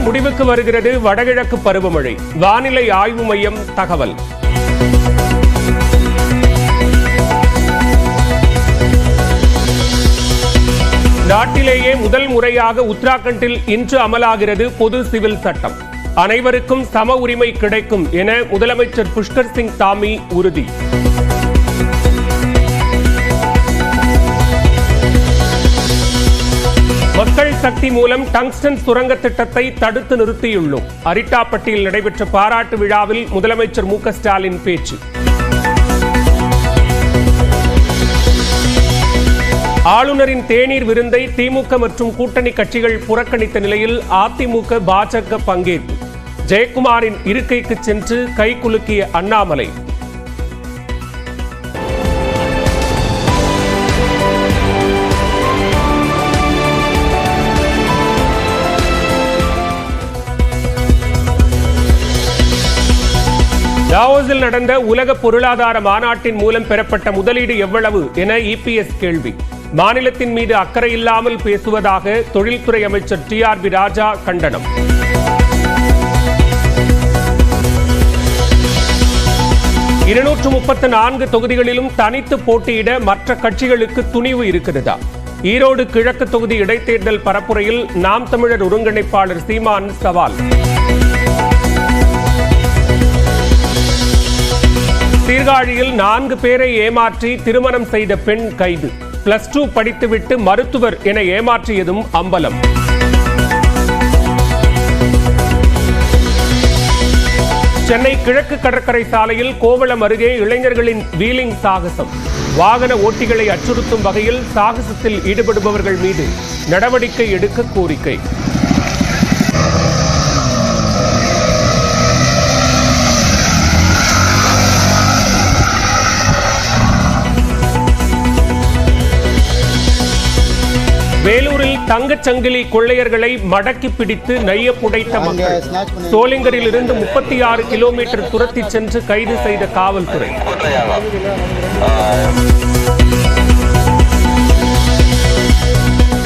முடிவுக்கு வருகிறது வடகிழக்கு பருவமழை. வானிலை ஆய்வு மையம் தகவல். நாட்டிலேயே முதல் முறையாக உத்தராகண்டில் இன்று அமலாகிறது பொது சிவில் சட்டம். அனைவருக்கும் சம உரிமை கிடைக்கும் என முதலமைச்சர் புஷ்கர் சிங் தாமி உறுதி. மக்கள் சக்தி மூலம் டங்ஸ்டன் சுரங்க திட்டத்தை தடுத்து நிறுத்தியுள்ளோம். அரிட்டாப்பட்டியில் நடைபெற்ற பாராட்டு விழாவில் முதலமைச்சர் மு க ஸ்டாலின் பேச்சு. ஆளுநரின் தேநீர் விருந்தை திமுக மற்றும் கூட்டணி கட்சிகள் புறக்கணித்த நிலையில் அதிமுக பாஜக பங்கேற்பு. ஜெயக்குமாரின் இருக்கைக்கு சென்று கைகுலுக்கிய அண்ணாமலை. டாவோஸில் நடந்த உலக பொருளாதார மாநாட்டின் மூலம் பெறப்பட்ட முதலீடு எவ்வளவு என இபிஎஸ் கேள்வி. மாநிலத்தின் மீது அக்கறை இல்லாமல் பேசுவதாக தொழில்துறை அமைச்சர் டிஆர்பி ராஜா கண்டனம். இருநூற்று 34 தொகுதிகளிலும் தனித்து போட்டியிட மற்ற கட்சிகளுக்கு துணிவு இருக்கிறதா? ஈரோடு கிழக்கு தொகுதி இடைத்தேர்தல் பரப்புரையில் நாம் தமிழர் ஒருங்கிணைப்பாளர் சீமான் சவால். சீர்காழியில் 4 பேரை ஏமாற்றி திருமணம் செய்த பெண் கைது. +2 படித்துவிட்டு மருத்துவர் என ஏமாற்றியதும் அம்பலம். சென்னை கிழக்கு கடற்கரை சாலையில் கோவளம் அருகே இளைஞர்களின் வீலிங் சாகசம். வாகன ஓட்டிகளை அச்சுறுத்தும் வகையில் சாகசத்தில் ஈடுபடுபவர்கள் மீது நடவடிக்கை எடுக்க கோரிக்கை. வேலூரில் தங்கச்சங்கிலி கொள்ளையர்களை மடக்கி பிடித்து நைய புடைத்த மக்கள். சோளிங்கரில் இருந்து 36 கிலோமீட்டர் துரத்தி சென்று கைது செய்த காவல்துறை.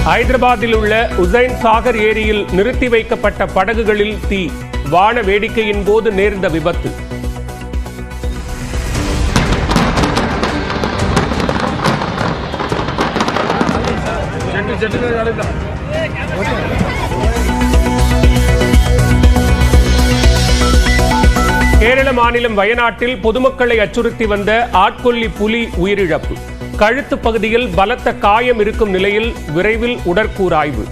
ஹைதராபாத்தில் உள்ள உசைன் சாகர் ஏரியில் நிறுத்தி வைக்கப்பட்ட படகுகளில் தீ. வான வேடிக்கையின் போது நேர்ந்த விபத்து. கேரள மாநிலம் வயநாட்டில் பொதுமக்களை அச்சுறுத்தி வந்த ஆட்கொல்லி புலி உயிரிழப்பு. கழுத்து பகுதியில் பலத்த காயம் இருக்கும் நிலையில் விரைவில் உடற்கூறாய்வு.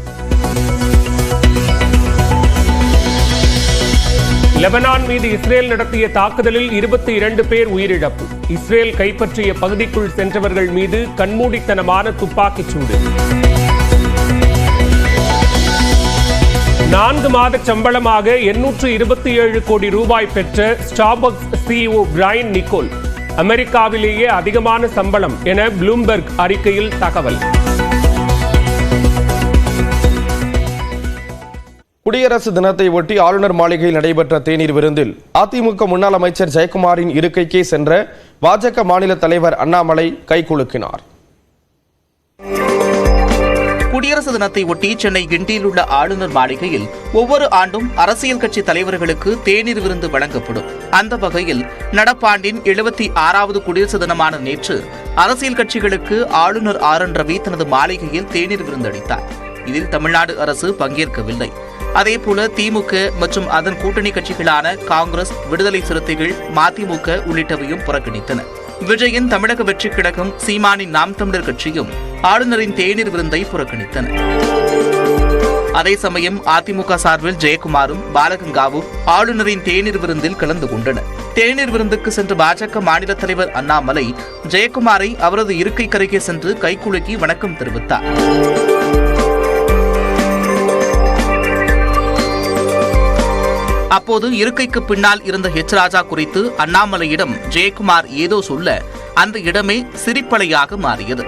லெபனான் மீது இஸ்ரேல் நடத்திய தாக்குதலில் 22 பேர் உயிரிழப்பு. இஸ்ரேல் கைப்பற்றிய பகுதிக்குள் சென்றவர்கள் மீது கண்மூடித்தனமான துப்பாக்கிச் சூடு. 4 மாத சம்பளமாக 827 கோடி ரூபாய் பெற்ற ஸ்டார்பக்ஸ் சிஇஓ பிரையன் நிக்கோல் அமெரிக்காவிலேயே அதிகமான சம்பளம் என ப்ளூம்பெர்க் அறிக்கையில் தகவல். குடியரசு தினத்தை ஒட்டி ஆளுநர் மாளிகையில் நடைபெற்ற தேநீர் விருந்தில் அதிமுக முன்னாள் அமைச்சர் ஜெயக்குமாரின் இருக்கைக்கே சென்ற பாஜக மாநில தலைவர் அண்ணாமலை கைகுலுக்கினார். குடியரசு தினத்தை ஒட்டி சென்னை கிண்டியில் உள்ள ஆளுநர் மாளிகையில் ஒவ்வொரு ஆண்டும் அரசியல் கட்சி தலைவர்களுக்கு தேநீர் விருந்து வழங்கப்படும். அந்த வகையில் நடப்பாண்டின் 76வது குடியரசு தினமான நேற்று அரசியல் கட்சிகளுக்கு ஆளுநர் RN ரவி தனது மாளிகையில் தேநீர் விருந்தளித்தார். இதில் தமிழ்நாடு அரசு பங்கேற்கவில்லை. அதேபோல திமுக மற்றும் அதன் கூட்டணி கட்சிகளான காங்கிரஸ், விடுதலை சிறுத்தைகள், மதிமுக உள்ளிட்டவையும் புறக்கணித்தன. விஜயின் தமிழக வெற்றிக் கழகம், சீமானின் நாம் தமிழர் கட்சியும் ஆளுநரின் தேநீர் விருந்தை புறக்கணித்தன. அதே சமயம் அதிமுக சார்பில் ஜெயக்குமாரும் பாலகங்காவும் ஆளுநரின் தேநீர் விருந்தில் கலந்து கொண்டனர். தேநீர் விருந்துக்கு சென்ற பாஜக மாநில தலைவர் அண்ணாமலை ஜெயக்குமாரை அவரது இருக்கை கருகே சென்று கைகுலுக்கி வணக்கம் தெரிவித்தார். அப்போது இருக்கைக்கு பின்னால் இருந்த ராஜா குறித்து அண்ணாமலையிடம் ஜெயக்குமார் ஏதோ சொல்ல அந்த இடமே சிரிப்பலையாக மாறியது.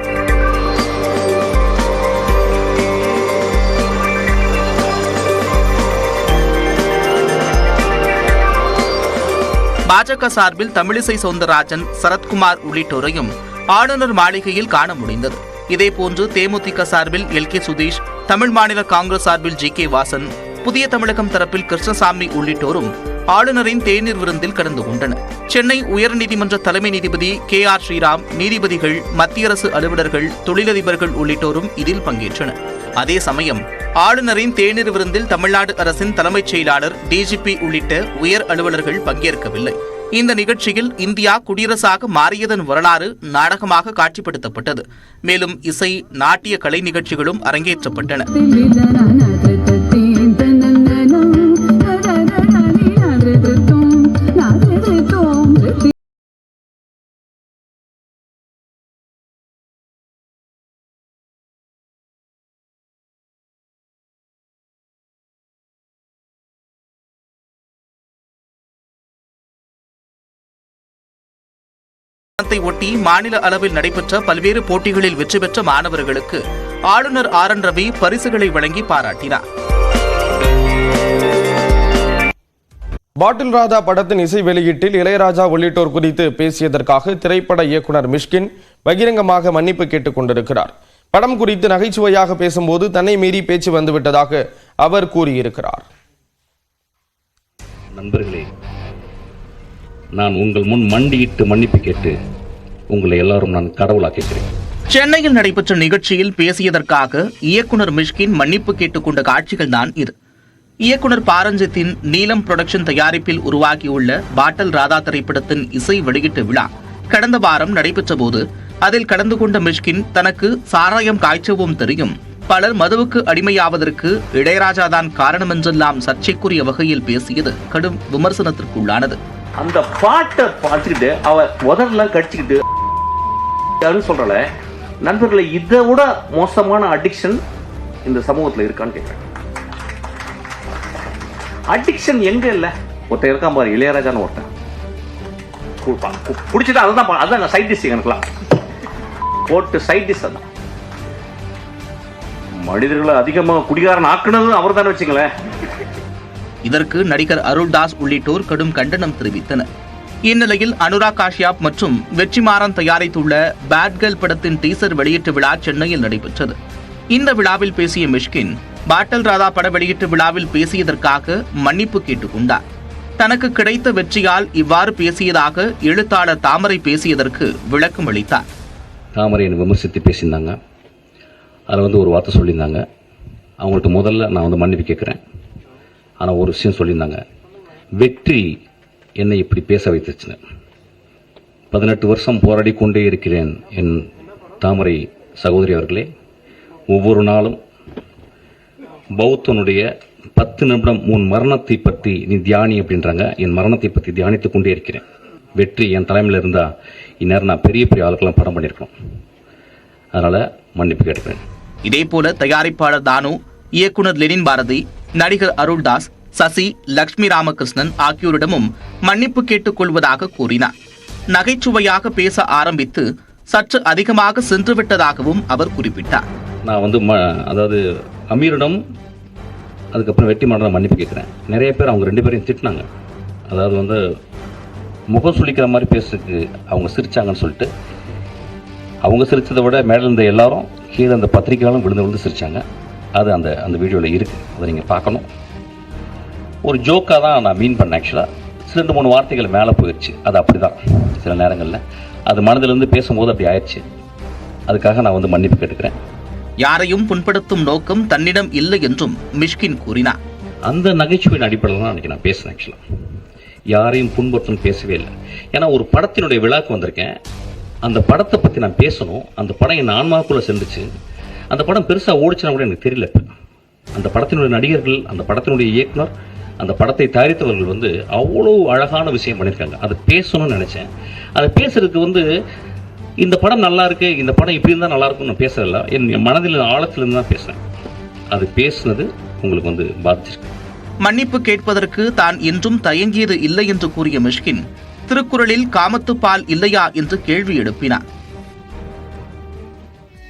பாஜக சார்பில் தமிழிசை சவுந்தரராஜன், சரத்குமார் உள்ளிட்டோரையும் ஆளுநர் மாளிகையில் காண முடிந்தது. இதேபோன்று தேமுதிக சார்பில் LK சுதீஷ், தமிழ் மாநில காங்கிரஸ் சார்பில் GK வாசன், புதிய தமிழகம் தரப்பில் கிருஷ்ணசாமி உள்ளிட்டோரும் ஆளுநரின் தேநீர் விருந்தில் கலந்து கொண்டனர். சென்னை உயர்நீதிமன்ற தலைமை நீதிபதி KR ஸ்ரீராம், நீதிபதிகள், மத்திய அரசு அலுவலர்கள், தொழிலதிபர்கள் உள்ளிட்டோரும் இதில் பங்கேற்றனர். அதே சமயம் ஆளுநரின் தேநீர் விருந்தில் தமிழ்நாடு அரசின் தலைமைச் செயலாளர், DGP உள்ளிட்ட உயர் அலுவலர்கள் பங்கேற்கவில்லை. இந்த நிகழ்ச்சியில் இந்தியா குடியரசாக மாறியதன் வரலாறு நாடகமாக காட்சிப்படுத்தப்பட்டது. மேலும் இசை, நாட்டிய கலை நிகழ்ச்சிகளும் அரங்கேற்றப்பட்டன. ஒட்டி மாநில அளவில் நடைபெற்ற பல்வேறு போட்டிகளில் வெற்றி பெற்ற மாணவர்களுக்கு ஆளுநர் RN ரவி பரிசுகளை வழங்கி பாராட்டினார். பாட்டில் ராதா படத்தின் இசை வெளியீட்டில் இளையராஜா உள்ளிட்டோர் குறித்து பேசியதற்காக திரைப்பட இயக்குனர் மிஷ்கின் பகிரங்கமாக மன்னிப்பு கேட்டுக் கொண்டிருக்கிறார். படம் குறித்து நகைச்சுவையாக பேசும்போது தன்னை மீறி பேச்சு வந்துவிட்டதாக அவர் கூறியிருக்கிறார். நண்பர்களே, நான் உங்கள் முன் மண்டியிட்டு மன்னிப்பு கேட்டு உங்களை எல்லாரும் நான் கடவுளாக்குகிறேன். சென்னையில் நடைபெற்ற நிகழ்ச்சியில் பேசியதற்காக இயக்குனர் மிஷ்கின் மன்னிப்பு கேட்டுக்கொண்ட காட்சிகள் தான் இது. இயக்குனர் பாரஞ்சித்தின் நீலம் புரொடக்ஷன் தயாரிப்பில் உருவாகியுள்ள பாட்டில் ராதா திரைப்படத்தின் இசை வெளியீட்டு விழா கடந்த வாரம் நடைபெற்ற போது அதில் கலந்து கொண்ட மிஷ்கின் தனக்கு சாராயம் காய்ச்சவும் தெரியும், பலர் மதுவுக்கு அடிமையாவதற்கு இளையராஜா தான் காரணம் என்றெல்லாம் சர்ச்சைக்குரிய வகையில் பேசியது கடும் விமர்சனத்திற்குள்ளானது. அந்த பாட்டை பார்த்துக்கிட்டு அவ உதறலாம் கடிச்சுக்கிட்டு சொல்றல நண்பர்களை, இதை விட மோசமான அடிக்ஷன் இந்த சமூகத்தில் இருக்கான்னு கேட்கிறேன். அடிக்ஷன் எங்க இல்ல? ஒருத்தர் இருக்கான் பாரு, இளையராஜான்னு ஒருத்தன் பிடிச்சிட்டு அதுதான் சைட் டிஷ். எனக்குலாம் போட்டு சைட் டிஷ் அதான். மனிதர்களை அதிகமாக குடிகாரன் ஆக்குனது அவர் தானே வச்சுங்களேன். இதற்கு நடிகர் அருள்தாஸ் உள்ளிட்டோர் கடும் கண்டனம் தெரிவித்தனர். இந்நிலையில் அனுராக் காஷ்யப் மற்றும் வெற்றிமாறன் தயாரித்துள்ள பேட் கேர்ள் படத்தின் டீசர் வெளியீட்டு விழா சென்னையில் நடைபெற்றது. இந்த விழாவில் பேசிய மிஷ்கின் பாட்டில் ராதா பட வெளியீட்டு விழாவில் பேசியதற்காக மன்னிப்பு கேட்டுக் கொண்டார். தனக்கு கிடைத்த வெற்றியால் இவ்வாறு பேசியதாக எழுத்தாளர் தாமரை பேசியதற்கு விளக்கம் அளித்தார். தாமரை விமர்சித்து பேசியிருந்தாங்க, அதில் ஒரு வார்த்தை சொல்லியிருந்தாங்க. அவங்கள்ட்ட முதல்ல நான் மன்னிப்பு கேட்குறேன். ஆனால் ஒரு விஷயம் சொல்லியிருந்தாங்க, வெற்றி என்னை இப்படி பேச வைத்துச்சுன்னு. 18 வருஷம் போராடி கொண்டே இருக்கிறேன் என் தாமரை சகோதரி அவர்களே. ஒவ்வொரு நாளும் பௌத்தனுடைய 10 நிமிடம் உன் மரணத்தை பற்றி நீ தியானி அப்படின்றாங்க. என் மரணத்தை பற்றி தியானித்துக் கொண்டே இருக்கிறேன். வெற்றி என் தலைமையில் இருந்தால் இந்நேரம் நான் பெரிய பெரிய ஆளுக்கெல்லாம் படம் பண்ணியிருக்கணும். அதனால் மன்னிப்பு கேட்கிறேன். இதேபோல தயாரிப்பாளர் தானு, இயக்குனர் லெனின் பாரதி, நடிகர் அருள்தாஸ், சசி, லட்சுமி ராமகிருஷ்ணன் ஆகியோரிடமும் மன்னிப்பு கேட்டுக் கொள்வதாக கூறினார். நகைச்சுவையாக பேச ஆரம்பித்து சற்று அதிகமாக சென்றுவிட்டதாகவும் அவர் குறிப்பிட்டார். நான் அதாவது அமீரிடம் அதுக்கப்புறம் வெற்றிமாறன் மன்னிப்பு கேட்குறேன். நிறைய பேர் அவங்க 2 பேரையும் திட்டினாங்க. அதாவது முகம் சுளிக்கிற மாதிரி பேசுறதுக்கு அவங்க சிரிச்சாங்கன்னு சொல்லிட்டு, அவங்க சிரிச்சதை விட மேலே இருந்த எல்லாரும் கீழே அந்த பத்திரிகையாலும் விழுந்து சிரிச்சாங்க. அது அந்த வீடியோவில் இருக்குது, அதை நீங்கள் பார்க்கணும். ஒரு ஜோக்காக தான் நான் மீன் பண்ணேன். ஆக்சுவலாக 2-3 வார்த்தைகள் மேலே போயிடுச்சு. அது அப்படி தான் சில நேரங்களில் அது மனதிலிருந்து பேசும்போது அப்படி ஆயிடுச்சு. அதுக்காக நான் மன்னிப்பு கேட்டுக்கிறேன். யாரையும் புண்படுத்தும் நோக்கம் தன்னிடம் இல்லை என்றும் மிஷ்கின் கூறினார். அந்த நகைச்சுவையின் அடிப்படையில் தான் அன்றைக்கி நான் பேசுனேன். ஆக்சுவலாக யாரையும் புண்படுத்தும் பேசவே இல்லை. ஏன்னா ஒரு படத்தினுடைய விழாக்கு வந்திருக்கேன். அந்த படத்தை பற்றி நான் பேசணும். அந்த படம் என் ஆன்மாவுக்குள்ளே சென்றுச்சு. அந்த படம் பெருசாக ஓடிச்சுனா கூட எனக்கு தெரியல. அந்த படத்தினுடைய நடிகர்கள், அந்த படத்தினுடைய இயக்குனர், அந்த படத்தை தயாரித்தவர்கள் அவ்வளோ அழகான விஷயம் பண்ணியிருக்காங்க. அதை பேசணும்னு நினச்சேன். அதை பேசுறதுக்கு இந்த படம் நல்லா இருக்கு, இந்த படம் இப்படி இருந்தால் நல்லா இருக்கும்னு நான் பேசல. என் மனதில் ஆழத்திலிருந்து தான் பேசுகிறேன். அது பேசுனது உங்களுக்கு பாதிச்சிருக்கு. மன்னிப்பு கேட்பதற்கு தான் என்றும் தயங்கியது இல்லை என்று கூறிய மிஷ்கின் திருக்குறளில் காமத்துப்பால் இல்லையா என்று கேள்வி எழுப்பினார்.